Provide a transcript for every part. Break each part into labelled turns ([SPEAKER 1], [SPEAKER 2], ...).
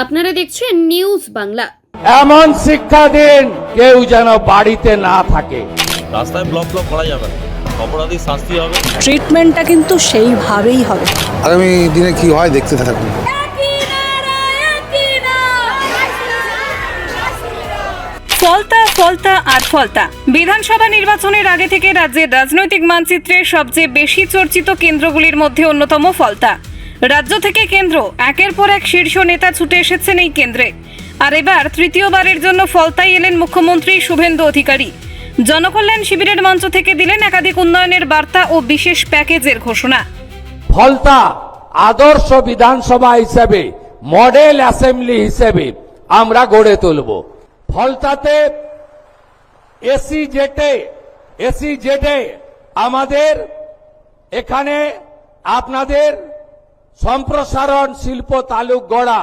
[SPEAKER 1] আপনারা দেখছেন নিউজ বাংলা।
[SPEAKER 2] এমন শিক্ষা দিন কেউ যেন বাড়িতে না থাকে।
[SPEAKER 3] রাস্তায় ব্লক করা যাবে না, অপরাধী শাস্তি হবে।
[SPEAKER 4] ট্রিটমেন্টটা কিন্তু সেইভাবেই হবে।
[SPEAKER 5] আগামী দিনে কি হয় দেখতে থাকুন।
[SPEAKER 4] ফলতা ফলতা আর ফলতা। বিধানসভা নির্বাচনের আগে থেকে রাজ্যের রাজনৈতিক মানচিত্রে সবচেয়ে বেশি চর্চিত কেন্দ্রগুলির মধ্যে অন্যতম ফলতা। রাজ্য থেকে কেন্দ্র একের পর এক শীর্ষ নেতা ছুটে এসেছেন এই কেন্দ্রে। আর এবার তৃতীয়বারের জন্য ফলতায় এলেন মুখ্যমন্ত্রী শুভেন্দু অধিকারী। জনকল্যাণ শিবিরের মঞ্চ থেকে দিলেন একাধিক উন্নয়নের বার্তা ও বিশেষ প্যাকেজের ঘোষণা।
[SPEAKER 2] ফলতা আদর্শ বিধানসভা হিসেবে, মডেল অ্যাসেম্বলি হিসেবে আমরা গড়ে তুলব। ফলতাতে এসি জেটে আমাদের এখানে আপনাদের সম্প্রসারণ, শিল্প তালুক গড়া,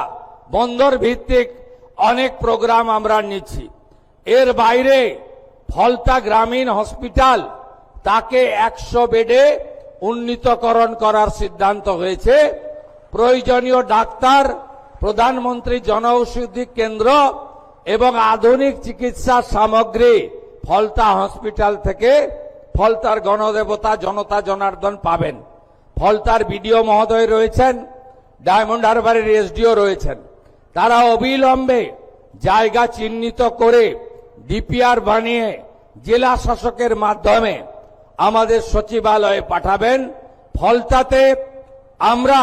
[SPEAKER 2] বন্দর ভিত্তিক অনেক প্রোগ্রাম আমরা নিচ্ছি। এর বাইরে ফলতা গ্রামীণ হসপিটাল তাকে 100 বেডে উন্নীতকরণ করার সিদ্ধান্ত হয়েছে। প্রয়োজনীয় ডাক্তার, প্রধানমন্ত্রী জনঔষধি কেন্দ্র এবং আধুনিক চিকিৎসা সামগ্রী ফলতা হসপিটাল থেকে ফলতার গণদেবতা জনতা জনার্দন পাবেন। ফলতার বিডিও মহোদয় রয়েছেন, ডায়মন্ড হারবারের এসডিও রয়েছেন। তারা অবিলম্বে জায়গা চিহ্নিত করে ডিপিআর বানিয়ে জেলা শাসকের মাধ্যমে আমাদের সচিবালয়ে পাঠাবেন। ফলতাতে আমরা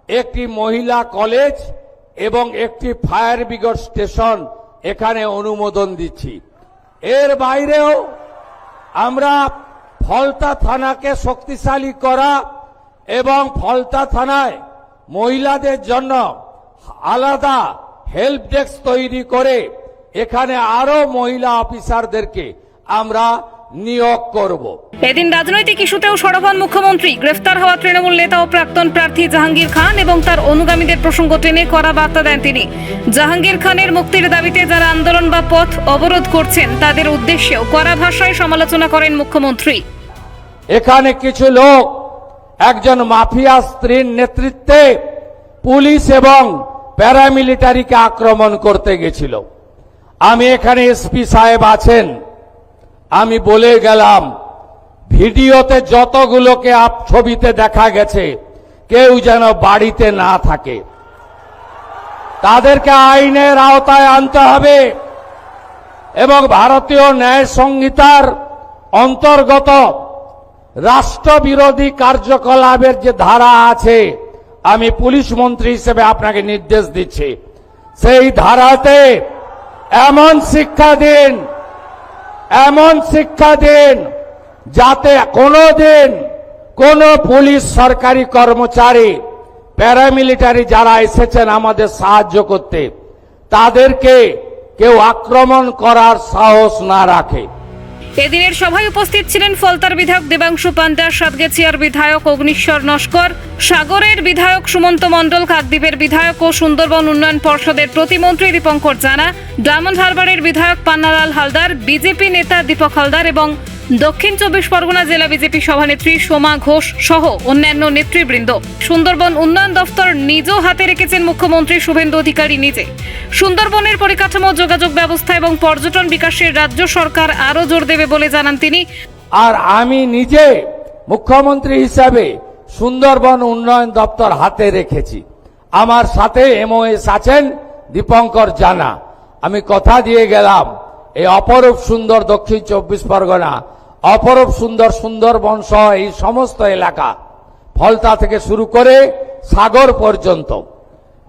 [SPEAKER 2] একটি মহিলা কলেজ এবং একটি ফায়ার ব্রিগেড স্টেশন এখানে অনুমোদন দিচ্ছি। এর বাইরেও আমরা ফলতা থানাকে শক্তিশালী করা এবং ফলতা থানায় মহিলাদের জন্য আলাদা হেল্প ডেস্ক তৈরি করে এখানে আরো মহিলা অফিসারদেরকে আমরা নিয়োগ করব।
[SPEAKER 4] এদিন রাজনৈতিক ইস্যুতেও সরব হন মুখ্যমন্ত্রী। গ্রেফতার হওয়া তৃণমূল নেতা ও প্রাক্তন প্রার্থী জাহাঙ্গীর খান এবং তার অনুগামীদের প্রসঙ্গ টেনে কড়া বার্তা দেন তিনি। জাহাঙ্গীর খানের মুক্তির দাবিতে যারা আন্দোলন বা পথ অবরোধ করছেন তাদের উদ্দেশ্যেও কড়া ভাষায় সমালোচনা করেন মুখ্যমন্ত্রী।
[SPEAKER 2] এখানে কিছু লোক একজন মাফিয়া স্ত্রীর নেতৃত্বে পুলিশ এবং প্যারামিলিটারিকে আক্রমণ করতে গেছিল। আমি এখানে এসপি সাহেব আছেন, আমি বলে গেলাম ভিডিওতে যতগুলোকে ছবিতে দেখা গেছে কেউ যেন বাড়িতে না থাকে। তাদেরকে আইনের আওতায় আনতে হবে এবং ভারতীয় ন্যায় সংহিতার অন্তর্গত রাষ্ট্রবিরোধী কার্যকলাপের যে ধারা আছে, আমি পুলিশ মন্ত্রী হিসেবে আপনাকে নির্দেশ দিচ্ছি, সেই ধারাতে এমন শিক্ষা দিন যাতে কোনোদিন কোন পুলিশ সরকারি কর্মচারী, প্যারামিলিটারি যারা এসেছেন আমাদের সাহায্য করতে, তাদেরকে কেউ আক্রমণ করার সাহস না রাখে।
[SPEAKER 4] এদিনের সভায় উপস্থিত ছিলেন ফলতার বিধায়ক দেবাংশু পান্ডা, সাতগেছিয়ার বিধায়ক অগ্নিশ্বর নস্কর, সাগরের বিধায়ক সুমন্ত মণ্ডল, কাকদ্বীপের বিধায়ক ও সুন্দরবন উন্নয়ন পর্ষদের প্রতিমন্ত্রী দীপঙ্কর জানা, ডায়মন্ড হারবারের বিধায়ক পান্নালাল হালদার, বিজেপি নেতা দীপক হালদার এবং দক্ষিণ 24 পরগনা জেলা বিজেপি সভানেত্রী সোমা ঘোষ সহ অন্যান্য নেতৃবৃন্দ। সুন্দরবন উন্নয়ন দফতর নিজ হাতে রেখেছেন মুখ্যমন্ত্রী শুভেন্দু অধিকারী নিজে। সুন্দরবনের পরিকাঠামো, যোগাযোগ ব্যবস্থা এবং পর্যটন বিকাশের রাজ্য সরকার আরও জোর দেবে বলে জানান তিনি।
[SPEAKER 2] আর আমি নিজে মুখ্যমন্ত্রী হিসাবে সুন্দরবন উন্নয়ন দপ্তর হাতে রেখেছি। আমার সাথে এমওএস আছেন দীপঙ্কর জানা। আমি কথা দিয়ে গেলাম এই অপরূপ সুন্দর দক্ষিণ 24 পরগনা, অপরূপ সুন্দর সুন্দরবন সহ এই সমস্ত এলাকা, ফলতা থেকে শুরু করে সাগর পর্যন্ত,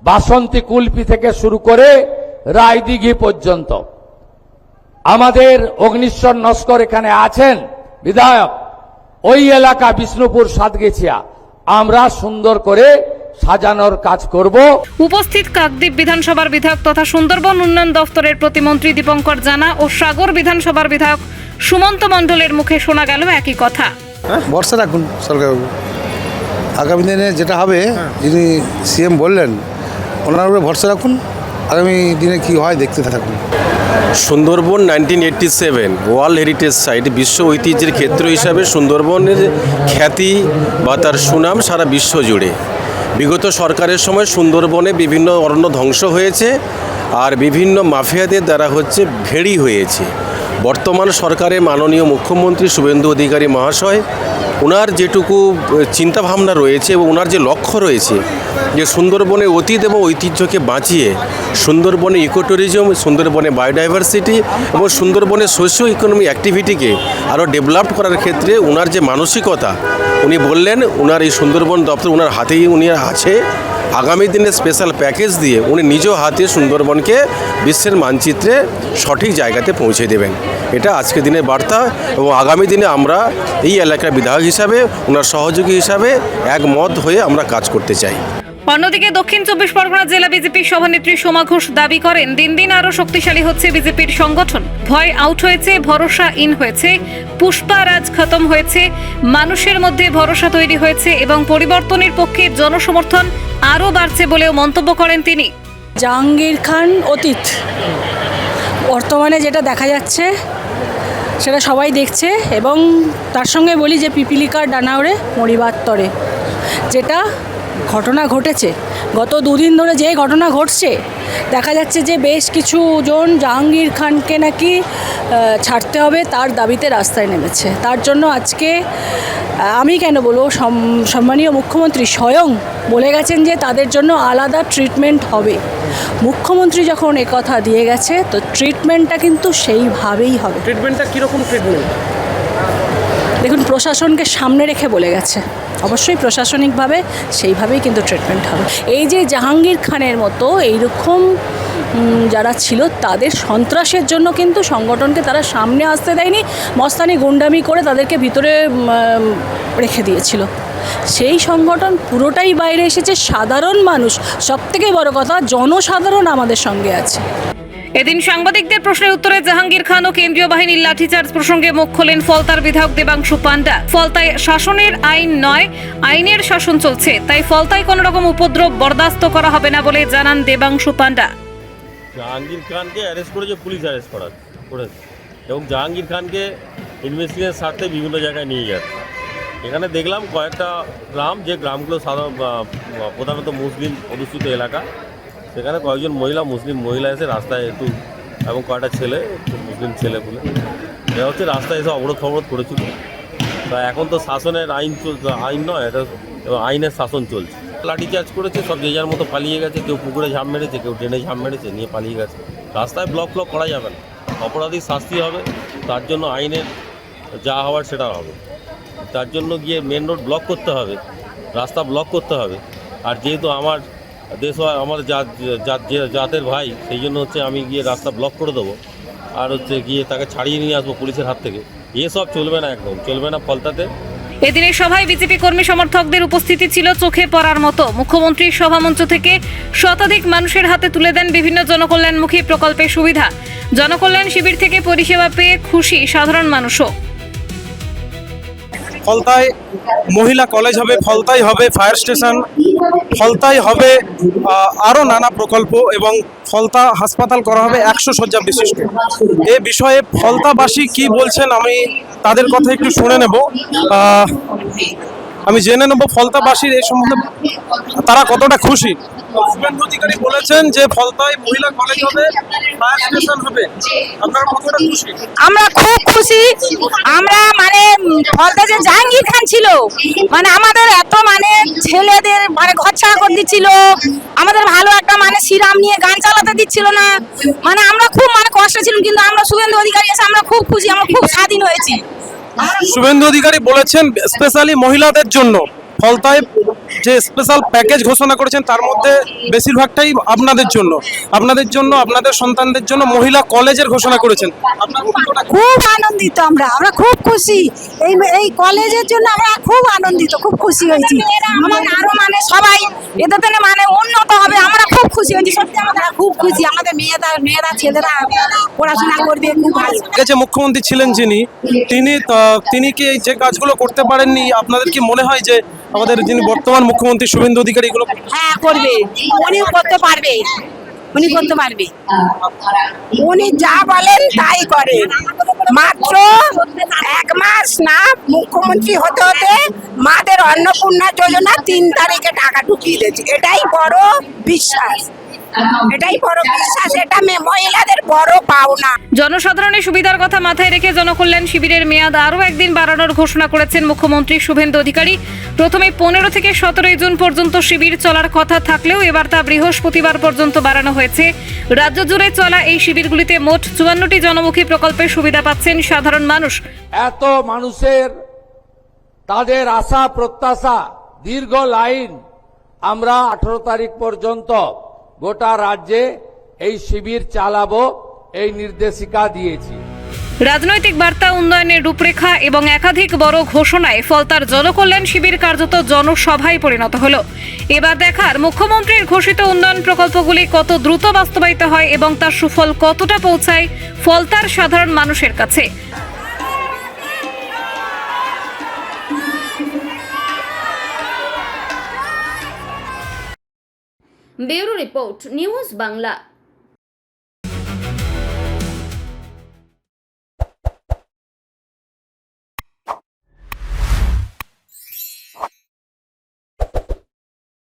[SPEAKER 2] বাসন্তী কুলপি থেকে শুরু করে রায়দিঘি পর্যন্ত, আমাদের অগ্নিশ্বর নস্কর এখানে আছেন বিধায়ক, ওই এলাকা বিষ্ণুপুর, সাতগেছিয়া আমরা সুন্দর করে সাজানোর কাজ করব।
[SPEAKER 4] উপস্থিত কাকদ্বীপ বিধানসভার বিধায়ক তথা সুন্দরবন উন্নয়ন দফতরের প্রতিমন্ত্রী দীপঙ্কর জানা ও সাগর বিধানসভার বিধায়ক সুমন্ত মণ্ডলের মুখে শোনা গেল একই কথা।
[SPEAKER 5] ভরসা রাখুন সরকারবাবু, আগামী দিনে যেটা হবে যিনি সিএম বললেন ওনার উপরে ভরসা রাখুন। আগামী দিনে কি হয় দেখতে থাকুন।
[SPEAKER 3] সুন্দরবন 1987 ওয়ার্ল্ড হেরিটেজ সাইট, বিশ্ব ঐতিহ্যের ক্ষেত্র হিসাবে সুন্দরবনের খ্যাতি বা তার সুনাম সারা বিশ্ব জুড়ে। বিগত সরকারের সময় সুন্দরবনে বিভিন্ন অরণ্য ধ্বংস হয়েছে আর বিভিন্ন মাফিয়াদের দ্বারা ভেড়ি হয়েছে। বর্তমান সরকারের মাননীয় মুখ্যমন্ত্রী শুভেন্দু অধিকারী মহাশয় ওনার যেটুকু চিন্তাভাবনা রয়েছে এবং ওনার যে লক্ষ্য রয়েছে যে সুন্দরবনের অতীত এবং ঐতিহ্যকে বাঁচিয়ে সুন্দরবনে ইকোট্যুরিজম, সুন্দরবনে বায়োডাইভার্সিটি এবং সুন্দরবনের সোশিও ইকোনমি অ্যাক্টিভিটিকে আরও ডেভেলপ করার ক্ষেত্রে ওনার যে মানসিকতা, উনি বললেন ওনার এই সুন্দরবন দপ্তর ওনার হাতেই উনি আছে। আগামী দিনে স্পেশাল প্যাকেজ দিয়ে উনি নিজ হাতে সুন্দরবনকে বিশ্বের মানচিত্রে সঠিক জায়গাতে পৌঁছে দেবেন। এটা আজকের দিনের বার্তা এবং আগামী দিনে আমরা এই এলাকার বিধায়ক হিসাবে ওনার সহযোগী হিসাবে একমত হয়ে আমরা কাজ করতে চাই।
[SPEAKER 4] অন্যদিকে দক্ষিণ 24 পরগনা জেলা বিজেপির সভানেত্রী সোমা ঘোষ দাবি করেন দিন দিন আরো শক্তিশালী হচ্ছে বিজেপির সংগঠন। ভয় আউট হয়েছে, ভরসা ইন হয়েছে, পুষ্পা রাজ খতম হয়েছে, মানুষের মধ্যে ভরসা তৈরি হয়েছে এবং পরিবর্তনের পক্ষে জনসমর্থন আরও বাড়ছে বলেও মন্তব্য করেন তিনি।
[SPEAKER 6] জাহাঙ্গীর খান অতীত, বর্তমানে যেটা দেখা যাচ্ছে সেটা সবাই দেখছে এবং তার সঙ্গে বলি যে পিপিলিকার ডানা ওড়ে মরিবার তরে, যেটা ঘটনা ঘটেছে গত দুদিন ধরে, যে ঘটনা ঘটছে দেখা যাচ্ছে যে বেশ কিছু জন জাহাঙ্গীর খানকে নাকি ছাড়তে হবে তার দাবিতে রাস্তায় নেমেছে। তার জন্য আজকে আমি কেন বলবো, সম্মানীয় মুখ্যমন্ত্রী স্বয়ং বলে গেছেন যে তাদের জন্য আলাদা ট্রিটমেন্ট হবে। মুখ্যমন্ত্রী যখন একথা দিয়ে গেছে তো ট্রিটমেন্টটা কিন্তু সেইভাবেই হবে।
[SPEAKER 7] ট্রিটমেন্টটা কীরকম ট্রিটমেন্ট?
[SPEAKER 6] দেখুন, প্রশাসনকে সামনে রেখে বলে গেছে, অবশ্যই প্রশাসনিকভাবে সেইভাবেই কিন্তু ট্রিটমেন্ট হবে। এই যে জাহাঙ্গীর খানের মতো এইরকম যারা ছিল তাদের সন্ত্রাসের জন্য কিন্তু সংগঠনকে তারা সামনে আসতে দেয়নি, মস্তানি গুন্ডামি করে তাদেরকে ভিতরে রেখে দিয়েছিল। সেই সংগঠন পুরোটাই বাইরে এসেছে, সাধারণ মানুষ, সবথেকে বড় কথা জনসাধারণ আমাদের সঙ্গে আছে।
[SPEAKER 4] এদিন সাংবাদিকদের প্রশ্নের উত্তরে জাহাঙ্গীর খান ও কেন্দ্রীয় বাহিনীর লাঠিচার্জ প্রসঙ্গে মুখ খোলেন ফলতার বিধায়ক দেবাংশু পান্ডা। ফলতায় শাসনের আইন নয়, আইনের শাসন চলছে, তাই ফলতায় কোনো রকম উপদ্রব বরদাস্ত করা হবে না বলে জানান দেবাংশু পান্ডা।
[SPEAKER 8] জাহাঙ্গীর খানকে অ্যারেস্ট করেছে পুলিশ, অ্যারেস্ট করেছে এবং জাহাঙ্গীর খানকে ইনভেস্টিগেশনের স্বার্থে বিভিন্ন জায়গায় নিয়ে যাচ্ছে। এখানে দেখলাম কয়েকটা গ্রাম, যে গ্রামগুলো প্রধানত মুসলিম অধ্যুষিত এলাকা, সেখানে কয়েকজন মুসলিম মহিলা এসে রাস্তায় একটু, এবং কয়েকটা ছেলে, মুসলিম ছেলে বলে এরা রাস্তায় এসে অবরোধ করেছিল। তা এখন তো শাসনের আইন নয়, এটা আইনের শাসন চলছে। লাঠিচার্জ করেছে, সব যে যার মতো পালিয়ে গেছে, কেউ পুকুরে ঝাঁপ মেরেছে, কেউ ড্রেনে ঝাঁপ মেরেছে, নিয়ে পালিয়ে গেছে। রাস্তায় ব্লক করা যাবে না, অপরাধীর শাস্তি হবে, তার জন্য আইনের যা হওয়ার সেটা হবে। তার জন্য গিয়ে মেন রোড ব্লক করতে হবে, রাস্তা ব্লক করতে হবে। আর যেহেতু আমার দেশ হয়, আমার জাতের ভাই, সেই জন্য আমি গিয়ে রাস্তা ব্লক করে দেবো আর গিয়ে তাকে ছাড়িয়ে নিয়ে আসবো পুলিশের হাত থেকে। এসব চলবে না, একদম চলবে না ফলতাতে।
[SPEAKER 4] এদিনের সভায় বিজেপি কর্মী সমর্থকদের উপস্থিতি ছিল চোখে পড়ার মতো। মুখ্যমন্ত্রীর সভামঞ্চ থেকে শতাধিক মানুষের হাতে তুলে দেন বিভিন্ন জনকল্যাণমুখী প্রকল্পের সুবিধা। জনকল্যাণ শিবির থেকে পরিষেবা পেয়ে খুশি সাধারণ মানুষও।
[SPEAKER 7] ফলতায় মহিলা কলেজ হবে, ফলতায় হবে ফায়ার স্টেশন, ফলতায় হবে আরও নানা প্রকল্প এবং ফলতা হাসপাতাল করা হবে 100 শয্যা বিশিষ্ট। এ বিষয়ে ফলতাবাসী কি বলছেন আমি তাদের কথা একটু শুনে নেব। আমি জেনে নেব ফলতাবাসীর এই সম্বন্ধে তারা কতটা খুশি। শুভেন্দু অধিকারী বলেছেন যে ফলতায় মহিলা কলেজ হবে, ফায়ার স্টেশন হবে, আপনারা কতটা খুশি?
[SPEAKER 9] আমরা খুব খুশি। আমরা ফলতা যে জাহাঙ্গীর খান ছিল, আমাদের এত ছেলেদের ঘর ছাড়া করে দিচ্ছিল, আমাদের ভালো একটা শ্রীরাম নিয়ে গান চালাতে দিচ্ছিল না, আমরা খুব কষ্ট ছিল, কিন্তু আমরা শুভেন্দু অধিকারী এসে আমরা খুব খুশি, আমরা খুব স্বাধীন হয়েছি।
[SPEAKER 7] শুভেন্দু অধিকারী বলেছেন স্পেশালি মহিলাদের জন্য ফলতায় যে স্পেশাল প্যাকেজ ঘোষণা করেছেন তার মধ্যে বেশিরভাগটাই আপনাদের জন্য, আপনাদের সন্তানদের জন্য মহিলা কলেজের ঘোষণা করেছেন।
[SPEAKER 9] খুব আনন্দিত, আমরা খুব খুশি। এই কলেজের জন্য আমরা খুব আনন্দিত, খুব খুশি হয়েছি। আমাদের আরো সবাই এটাতে উন্নত হবে, আমরা খুব খুশি হয়েছি। সত্যি আমরা খুব খুশি, আমাদের মেয়েরা ছেলেরা পড়াশোনা করবে, খুব ভালো।
[SPEAKER 7] যে মুখ্যমন্ত্রী ছিলেন তিনি কি যে কাজগুলো করতে পারেননি, আপনাদের কি মনে হয় যে আমাদের যিনি বর্তমান মুখ্যমন্ত্রী শুভেন্দু অধিকারী এগুলো
[SPEAKER 9] হ্যাঁ করবে, উনিও করতে পারবে, উনি করতে পারবে। উনি যা বলেন তাই করেন। মাত্র 1 মাস না মুখ্যমন্ত্রী হতে হতে মাদের অন্নপূর্ণা যোজনা 3 তারিখে টাকা ঢুকিয়ে দিয়েছে। এটাই বড় বিশ্বাস, এটা মহিলাদের বড় পাওনা।
[SPEAKER 4] জনসাধারণের সুবিধার কথা মাথায় রেখে জনকল্যাণ শিবিরের মেয়াদ আরও একদিন বাড়ানোর ঘোষণা করেছেন মুখ্যমন্ত্রী শুভেন্দু অধিকারী। প্রথমে 15 থেকে 17 জুন পর্যন্ত শিবির চলার কথা থাকলেও এবার তা বৃহস্পতিবার পর্যন্ত বাড়ানো হয়েছে। রাজ্য জুড়ে চলা এই শিবিরগুলিতে মোট 54টি জনমুখী প্রকল্পের সুবিধা পাচ্ছেন সাধারণ মানুষ।
[SPEAKER 2] এত মানুষের তাদের আশা প্রত্যাশা, দীর্ঘ লাইন, আমরা 18 তারিখ পর্যন্ত গোটা রাজ্যে এই শিবির চালাবো, এই নির্দেশিকা দিয়েছি।
[SPEAKER 4] রাজনৈতিক বার্তা, উন্নয়নের রূপরেখা এবং একাধিক বড় ঘোষণায় ফলতার জনকল্যাণ শিবির কার্যত জনসভায় পরিণত হলো। এবার দেখার মুখ্যমন্ত্রীর ঘোষিত উন্নয়ন প্রকল্পগুলি কত দ্রুত বাস্তবায়িত হয় এবং তার সুফল কতটা পৌঁছায় ফলতার সাধারণ মানুষের কাছে।
[SPEAKER 1] Bureau report, news Bangla.